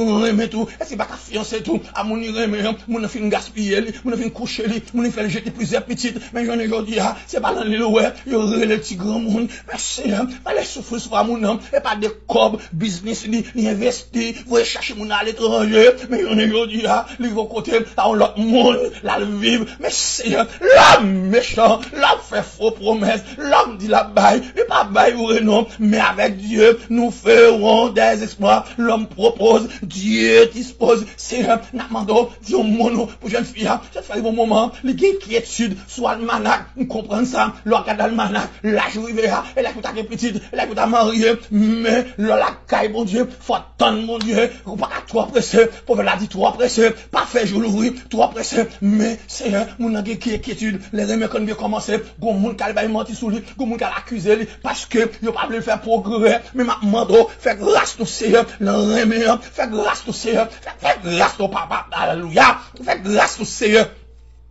moun remet tout, et c'est pas qu'à fiancer tout, à moun remet, moun fin gaspiller, moun fin coucher, moun fin jeter plusieurs petites, mais j'en ai aujourd'hui, c'est pas dans le ouais, yo le petit grand monde, mais c'est, pas les souffrir sur moun homme, et pas des cob, business, ni investir, vous chercher moun à l'étranger, mais j'en ai aujourd'hui, les vont côté, à l'autre monde, là le vivre, mais c'est, l'homme méchant, l'homme fait faux promesses, l'homme dit la baille, et pas baille ou non, mais avec Dieu, nous ferons des exploits, l'homme propose, Dieu dispose, c'est, n'amando, dit au mono, pour jeune fille, je fais bon moment, les inquiétudes, soit le manac, on comprend ça, l'organe le manac, la journée, et la coûte à petite, et la coûte à marier, mais la caille, mon Dieu, faut attendre, mon Dieu, ou pas trop pressé, pour la dire trop pressé, pas faire jour l'ouvrir, trop pressé, mais c'est, mon inquiétude, les remèdes qu'on vient commencer, gon moun kal bay menti sous lui, gon moun kal accusé lui, parce que, yo pas voulu faire progrès, mais ma mando, fait grâce au Seigneur, le remède, fait grâce au Seigneur, fait grâce au papa, alléluia, fait grâce au Seigneur.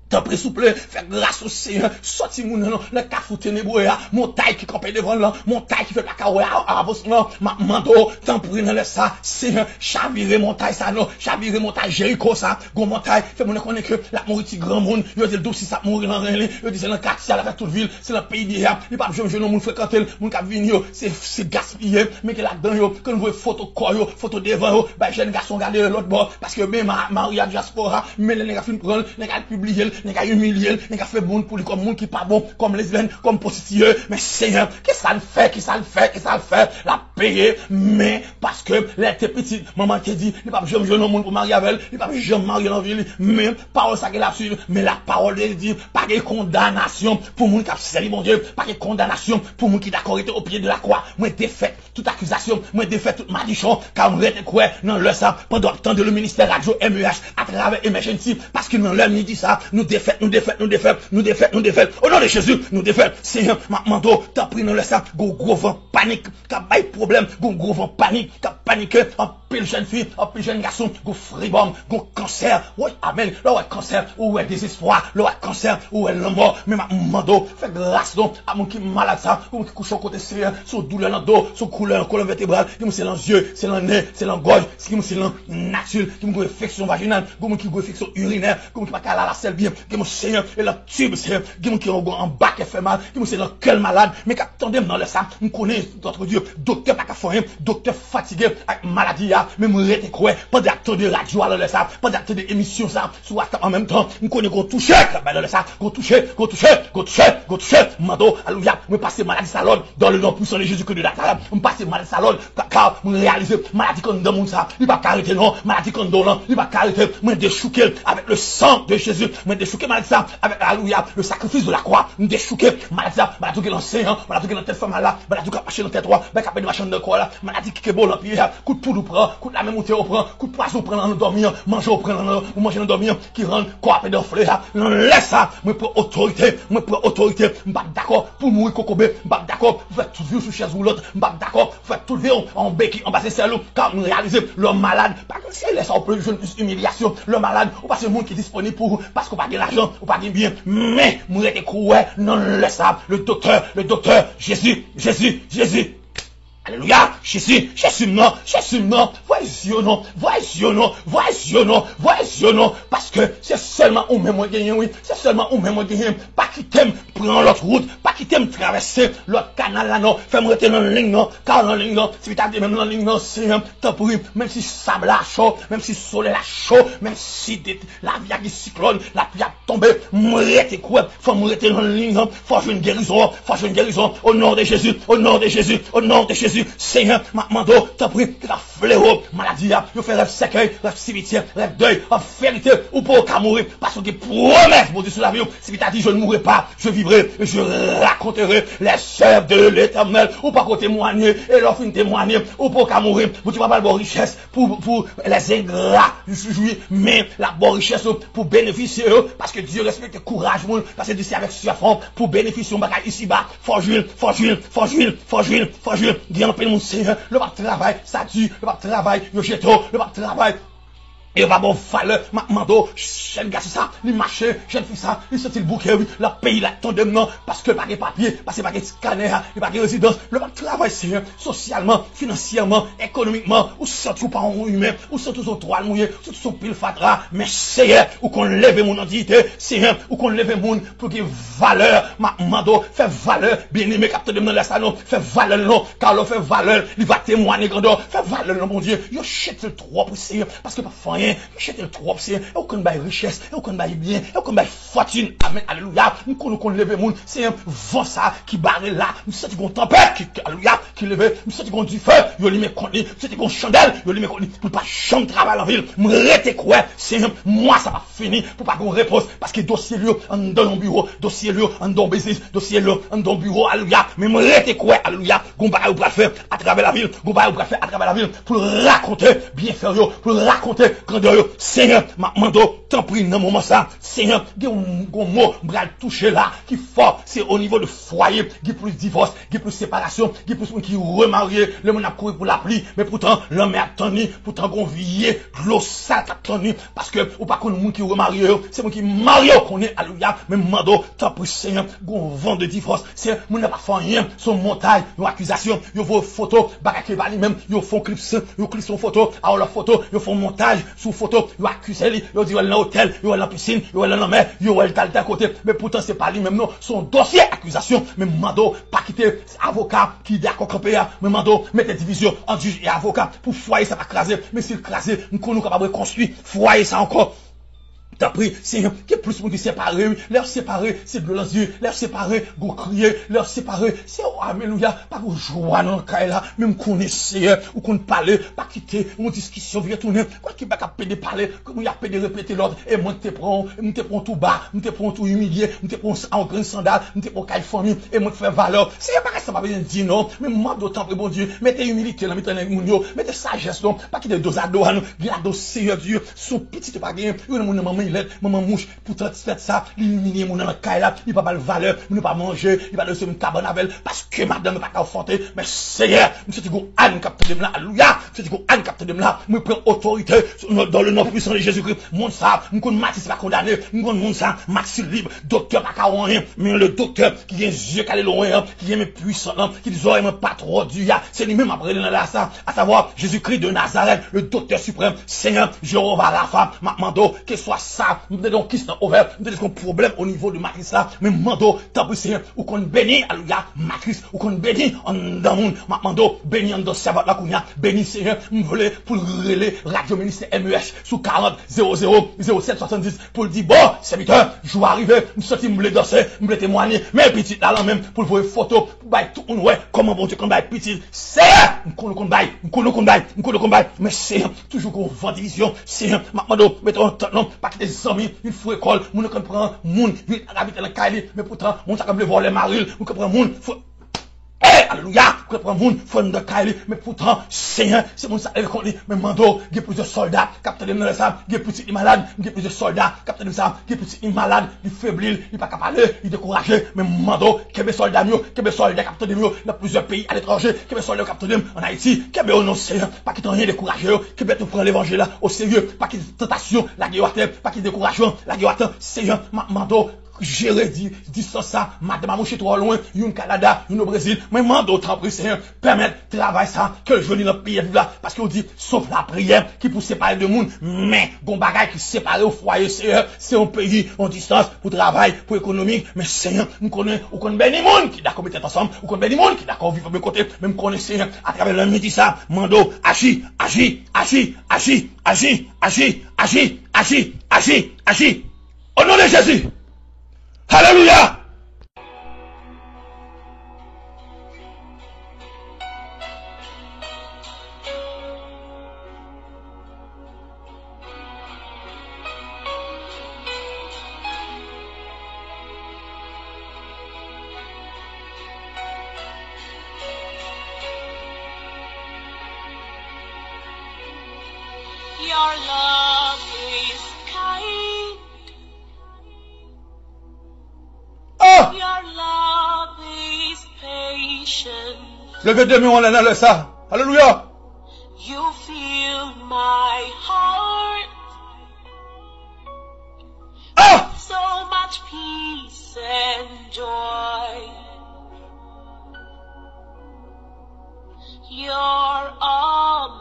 T'en prie, s'il vous plaît, faites grâce au Seigneur, sorti mon nom, le cafou ténébreux, mon taille qui campait devant là, mon taille qui fait la caoué à avancement, ma mando, t'en prie, dans le ça, Seigneur, chaviré mon taille ça, non, chaviré mon taille Jéricho ça, gon mon taille, fait mon connaît que la mourir petit grand monde, yo dit le douce si ça mourir dans rien, yo dit c'est dans quartier, à la toute ville, c'est dans pays d'hier, il pas besoin de monde fréquenter, mon cap venir, c'est gaspillé, mais que là-dedans yo, quand vous voyez photo corps yo, photo devant yo, bah jeune garçon garder l'autre bord, parce que même Maria diaspora, mais les gars fin prendre, les gars publier, les gars humilier, les gars fait bon pour lui comme monde qui pas bon, comme lesbienne, comme prostituée, mais Seigneur, qu'est-ce que ça le fait, qu'est-ce que ça le fait, qu'est-ce que ça le fait, la payer, mais parce que les t'es petite, maman te dit, il pas jamais jeune monde pour marier avec elle, il pas jamais marier dans la ville, mais parole ça qu'elle a suivre, mais la parole de Dieu, pas de condamnation pour monde qui a servi mon Dieu, pas de condamnation pour monde qui d'accord était au pied de la croix, moi défaite toute accusation, moi défaite toute malédiction, car on rete quoi, non le ça, pendant le temps de le ministère radio MEH, à travers Emergency, parce que non l'homme dit ça, nous défaite, nous défaite, nous défaite, nous défaite, nous défaite. Au nom de Jésus, nous défaite. Seigneur, ma mando, t'as pris dans le sang, gros vent panique, qu'a bail problème, gros vent panique, qu'a paniqué, en pile jeune fille, en pile jeune garçon, go fribom, go cancer, ouais, amen, là ouais cancer, ou ouais désespoir, là ouais cancer, ou ouais la mort, mais ma mando, fait grâce donc, à mon qui malade ça, ou qui couche au côté Seigneur, sur douleur dans le dos, sur couleur, colonne vertébrale, qui me c'est dans les yeux, c'est dans le nez, c'est dans la gorge, qui me c'est dans la nature, qui me go infection vaginale, qui go infection urinaire, qui me pas qu'à la selle bien, qui me Seigneur, et la tube, Seigneur, qui ont en bas qui fait mal, qui c'est dans quel malade, mais qu'attendez dans le sang, on connaît notre Dieu, docteur pas qu'à faire, docteur fatigué, avec maladie, mais moi, j'étais quoi, pas d'acteur de radio dans le sang, pas d'acteur d'émission, ça, soit en même temps, on connaît qu'on touche, dans le sang, qu'on touche, mando, alléluia, on passe maladie salon, dans le nom puissant de Jésus que de la terre, on passe maladie salon, car on réalise, maladie qu'on donne ça, il va arrêter non, maladie qu'on donne, il va arrêter, moi, déchouquer avec le sang de Jésus, moi, déchouquer maladie ça, avec alléluia, le sacrifice de la croix, nous déchouquer, maladie ça, maladie qui est l'enseignant, maladie qui est dans telle femme là, maladie qui a marché dans tête droit, maladie qui a marché dans le corps là, maladie qui est bon dans pied, coup de poudre prend, coup de la même on prend, coup de poisson prend dans le dormir, manger au prend ou manger dans le dormir, qui rend corps et d'enfler, non laisse ça, moi pour autorité, m'pas d'accord pour mourir cocobé, m'pas d'accord pour faire tout vivre sous chaise roulante, m'pas d'accord pour faire tout vivre en béquille, en bas c'est celle car nous réaliser l'homme malade, pas que c'est laisse en plus humiliation, l'homme malade, ou pas c'est monde qui est disponible pour parce qu'on pas de l'argent, ou pas de bien, mais moi j'étais croué, non laisse ça, le docteur, Jésus. Alléluia, Jésus, non, parce que c'est seulement où même moi gagner, oui, c'est seulement où même moi gagner, pas qui t'aime prendre l'autre route, pas qui t'aime traverser l'autre canal là, non, fais-moi rester dans la ligne, non, car dans la ligne, non, si tu as dit même dans la ligne, non, c'est t'as pris, même si sable là chaud, même si soleil là chaud, même si la vie a des cyclones, la pluie a tombé, moi rester quoi, faut me rester dans la ligne, non, faut jouer une guérison, au nom de Jésus, Seigneur, ma mando, t'as pris, t'as fléau, maladie, yo fait rêve cercueil, rêve cimetière, rêve deuil, en vérité, ou pas mourir, parce que des promesses, mon Dieu, sur la vie, si t'as dit, je ne mourrai pas, je vivrai, et je raconterai les œuvres de l'Éternel, ou pas qu'on témoigner, et leur fin témoigner, ou pas mourir, vous tu vas pas la bonne richesse, pour les ingrats, jouir, mais la bonne richesse, pour bénéficier, parce que Dieu respecte le courage, parce que Dieu c'est avec suffrance, pour bénéficier, ici-bas, faut jouir, Dieu en paix, mon Seigneur, le pas travail, ça tue, le pas travail, le jeton, le pas travail. Et va bon valeur, mando, jeune gars ça, il marche, jeune fille ça, il sorti le bouquet, la pays là, ton non, parce que pas de papier, parce que pas de scanner, il pas de résidence, le travail c'est socialement, financièrement, économiquement, ou surtout pas un humain, ou surtout son toile mouillé, surtout son pile fatra, mais c'est ou qu'on lève mon entité, c'est ou qu'on lève mon pour qu'il valeur, mando, fait valeur, bien aimé, capteur de dans la salon, fait valeur non, car fait valeur, il va témoigner grandeur, fait valeur non, mon Dieu, yo chète trop pour c'est parce que pas rien. J'étais le trop, c'est aucun bail richesse, aucun bail bien, aucun bail fortune. Amen, alléluia. Nous qu'on lève moun, c'est un vent ça qui barre là. Nous sentons qu'on tempête qui alléluia, qui lève, nous sentons qu'on du feu, yo li met connu, nous sentons qu'on chandelle, yo li met connu pour pas chambre travail en ville. Me rete quoi, c'est moi ça va finir pour pas qu'on repose parce que dossier lui en dans mon bureau, dossier lui en dans business, dossier lui en dans bureau, alléluia. Mais me rete quoi, alléluia. Gon bail ou faire à travers la ville, gon bail ou faire à travers la ville pour raconter bien faire pour raconter Seigneur, mando, t'en prie dans moment ça, Seigneur, il y a un mot, bral touché là, qui fort, c'est au niveau de foyer, qui plus divorce, qui plus séparation, qui plus qui remarié, le monde a couru pour la pluie, mais pourtant, l'homme a tenu, pourtant, qu'on vieille, l'eau sale a tenu, parce que, ou pas qu'on le monde qui remarié, c'est moi qui marie, qu'on est, alléluia, mais mando, t'en prie, Seigneur, qu'on vend de divorce, c'est, mon n'a pas fait rien, son montagne, une accusation, yo vos photos, bagake bali même, yo font clip son photo, alors la photo, yo font montage, sous photo, yo accuse lui, yo dit dans l'hôtel, yo dans piscine, yo dans la mer, yo dans tel côté, mais pourtant c'est pas lui même non, son dossier accusation, mais mando pas quitter avocat qui d'accord camper, mais mando mettre division entre juge et avocat pour foyer ça va craser, mais s'il craser, nous capable construire foyer ça encore. T'as pris, Seigneur, qu'il y a plus de monde qui séparé, leur séparé, c'est de leurs yeux, leur séparé, go crier, leur séparé, c'est oh, alléluia, pas pour joie dans le cas là, même qu'on est Seigneur, ou qu'on parle, pas quitter, on discussion, vient tourner, quoi qu'il va péder parler, comme il y a pédé répéter l'ordre, et moi te prends tout bas, moi te prends tout humilié, moi te prends en grand sandal, moi te prends caille famille, et moi te fais valeur, c'est pas ça m'a bien dit non, mais moi d'autant plus bon Dieu, mettez humilité là, mettez mounio, mettez sagesse non, pas quitter dos à dos, garde Seigneur Dieu, son petit pas bien, maman mouche, pourtant tu fais ça, l'illuminer mon caille là, il pas mal valeur, il ne pas manger, il va laisser une cabane avec, parce que madame pas confronter, mais Seigneur, monsieur Tigo Anne capteur de là, alléluia, monsieur Tigo Anne capteur de là, me prend autorité dans le nom puissant de Jésus-Christ, mon ça, mon connaît Mathis pas condamné, mon ça, Mathis libre, docteur pas rien, mais le docteur qui vient yeux calé loin, qui vient puissant, qui dit oreilles pas trop du c'est lui-même après dans là ça, à savoir Jésus-Christ de Nazareth, le docteur suprême, Seigneur, Jéhovah Rapha, mando, que soit ça, nous devons qui sont ouverts, nous devons problème au niveau de matrice là, mais mando, tant pis Seigneur, ou qu'on bénit, alléluia, matrice, ou qu'on bénit en dans monde, mando, bénit en dans servant la kounia, bénit Seigneur, nous voulons pour relais, radio ministère MEH, sous 40 00 07 70, pour dire, bon, serviteur, je vais arriver, nous sortis, nous voulons danser, nous voulons témoigner, mais petit là même, pour voir une photo, pour bailler tout, on ouais, comment bon Dieu, qu'on baille petit, Seigneur, nous connaissons qu'on baille, mais Seigneur, toujours qu'on vend division, Seigneur, mando, mettons un non, pas que des amis, une fois école, mon ne comprend, moun, vite habiter dans le Cali, mais pourtant, mon ça comme le voler maril, mon comprend moun, faut, alléluia, qu'on prend moun, faut dans le Cali, mais pourtant, Seigneur, c'est mon ça, mais mando, il y a plusieurs soldats, capteur de dans ça, il y a plusieurs malades, il y a plusieurs soldats, capteur de ça, il y a plusieurs malades, il faiblit, il pas capable, il découragé, mais mando, qu'il y a des soldats mieux, qu'il y a des soldats capteur de mieux, dans plusieurs pays à l'étranger, qu'il y a des soldats capteur de en Haïti, qu'il y a des non Seigneur, pas qu'il rien découragé, qu'il y a tout prendre l'évangile là, au sérieux, pas qu'il tentation, la guerre, pas qu'il découragement, la guerre, Seigneur, mando, gérer distance ça, madame chez trop loin, une Canada, une au Brésil, mais mando tant pis Seigneur, permettre travail ça, que je lis dans le pays là, parce qu'on dit, sauf la prière, qui pour séparer de monde, mais, gon bagay qui sépare au foyer, Seigneur, c'est un pays, en distance, pour travail, pour économique, mais Seigneur, nous connaissons, ou connaissons bien les monde qui d'accord mettre ensemble, ou connaissons bien les monde qui d'accord vivre de côté, même connaissons Seigneur, à travers le midi ça, mando, agis, au nom de Jésus. Alléluia! Your love is kind. Your love is patient. Levez deux mains, on est dans le ça. Alléluia. You fill my heart peace and joy. You're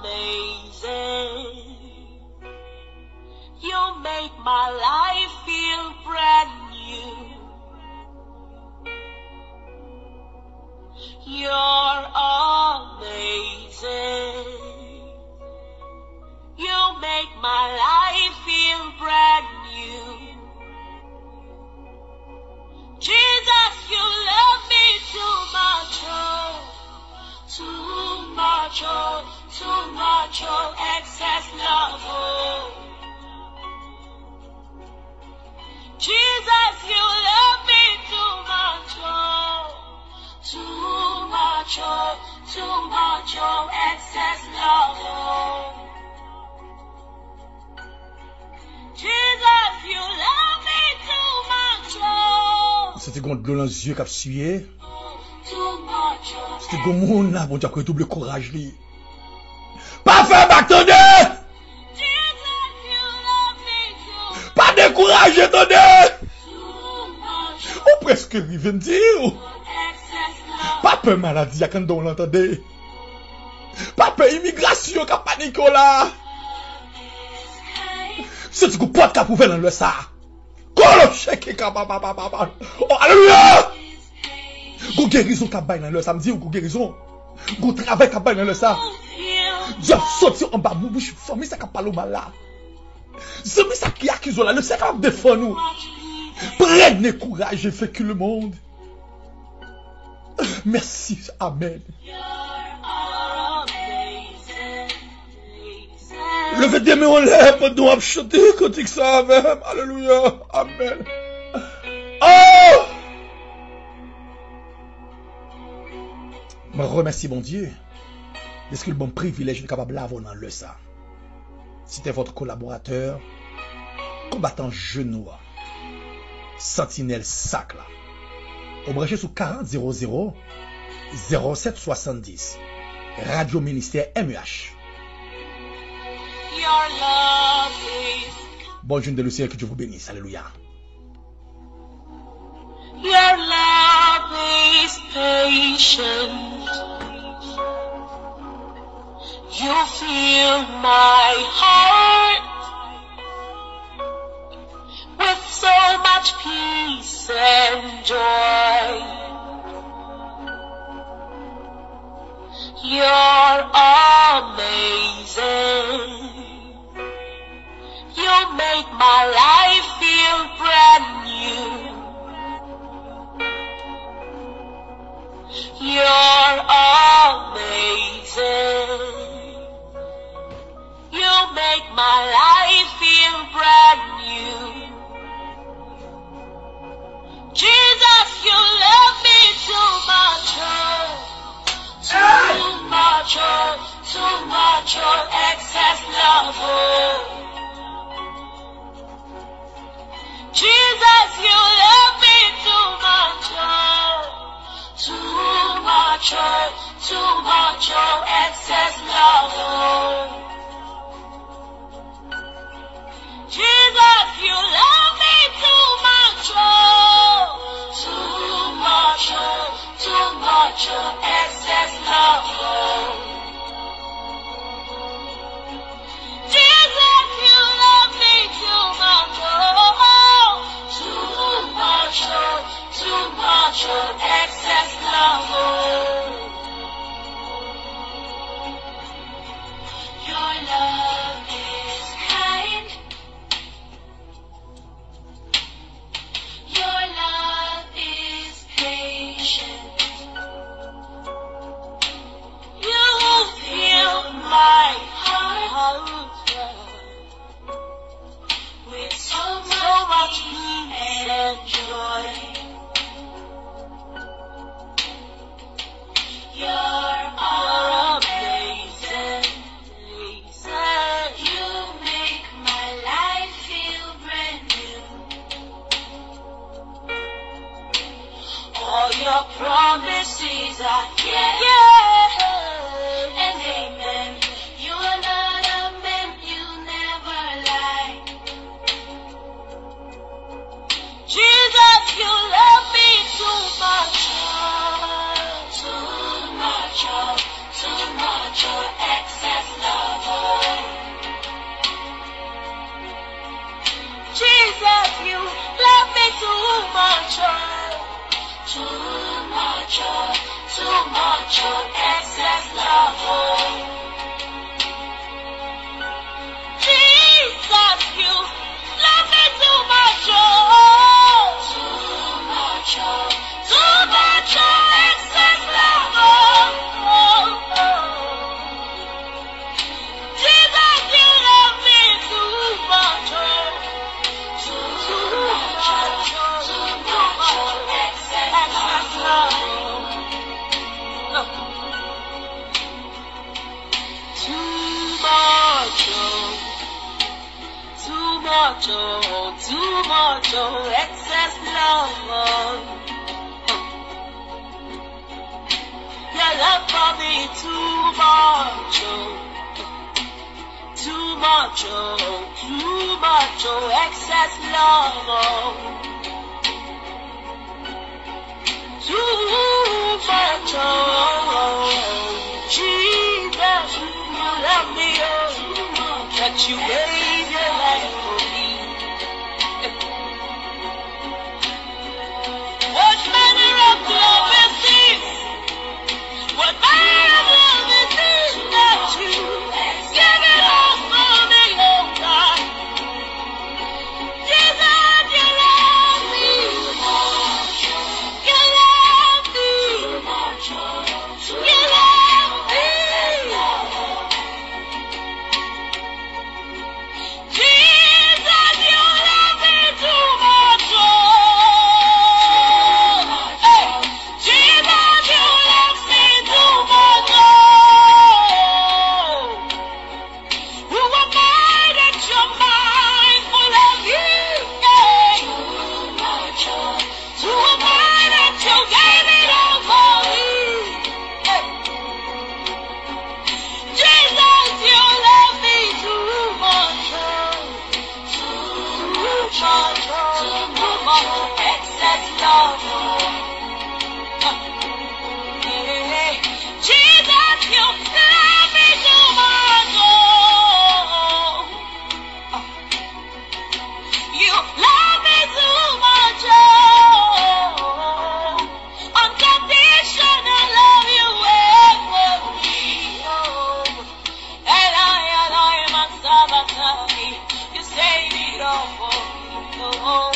amazing. You make my life feel brand new. You're amazing. You make my life feel brand new. Jesus, you love me too much, oh, too much, oh, too much, oh, excess love, oh. Jesus, you love me too much, oh, too much, oh, too much, oh, excess love, oh. Jesus, you love me too much, oh. C'était gon de l'eau dans les yeux qui sué. Too much, oh. C'était gon moun là, bon Dieu, qui double courage li. Pas faire attendez! Jesus, you love me too, Pas décourager, attendez! too much, Ou presque arrivé me dire. excess love. Pas peur maladie, y'a quand on l'entendait. Pas peur immigration, qui panique là. C'est ce que porte qu'a prouvé dans le ça. Kolo chèque papa. Oh alléluia. Go guérison qu'a bail dans le samedi ou go guérison. Go travail qu'a bail dans le ça. Dieu sorti en bas bouche famille ça qu'a parlé mal là. C'est ça qui accuse là, le c'est capable défendre nous. Prenez courage et fait que le monde. Merci. Amen. Levez des mains en l'air pour nous chanter quand ça même. Alléluia. Amen. Oh! Je remercie mon Dieu. Est-ce que le bon privilège est capable d'avoir dans le ça? C'était votre collaborateur, combattant genou, sentinelle sac là. Au branché sous 40 00 07 70. Radio Ministère MEH. Your love is, Bonne journée de le Seigneur, que Dieu vous bénisse. Alléluia. your love is patient. You fill my heart with so much peace and joy. You're amazing. You make my life feel brand new. You're amazing. You make my life feel brand new. Jesus, you love me too much, oh, too much, oh, too much, oh, excess love, oh. Jesus, you love me too much, oh, too much, oh, too much, oh, excess love, oh. Jesus, you love me too much, oh, too much, oh, too much, oh, excess love, oh. Jesus, you love me too much, oh, too much, oh, too much, oh, excess love, oh. Your love is kind. Your love is patient. You fill my heart with so much peace and joy. oh, excess love. Your love for me too much, oh. Too much, oh, excess love, oh. Too much, oh, Jesus, you love me, oh, that you gave your life for me. What manner of love is this? What manner of love is this that you give it all for me, oh God? Jesus, you love me. You love me. You love me. Jesus, you love me too much, oh. Hey. Jesus, you love me too much, oh. Who am I that you're mindful of you? Yeah. Who am I that you gave it all for me? Hey. Jesus, you love me too much, oh. Too much, excess love, oh. Jesus, you love me too much, oh. You love me too much, oh. Unconditional love you have for me, oh. Eloi, Eloi, Masabatani, you saved it all for me, oh.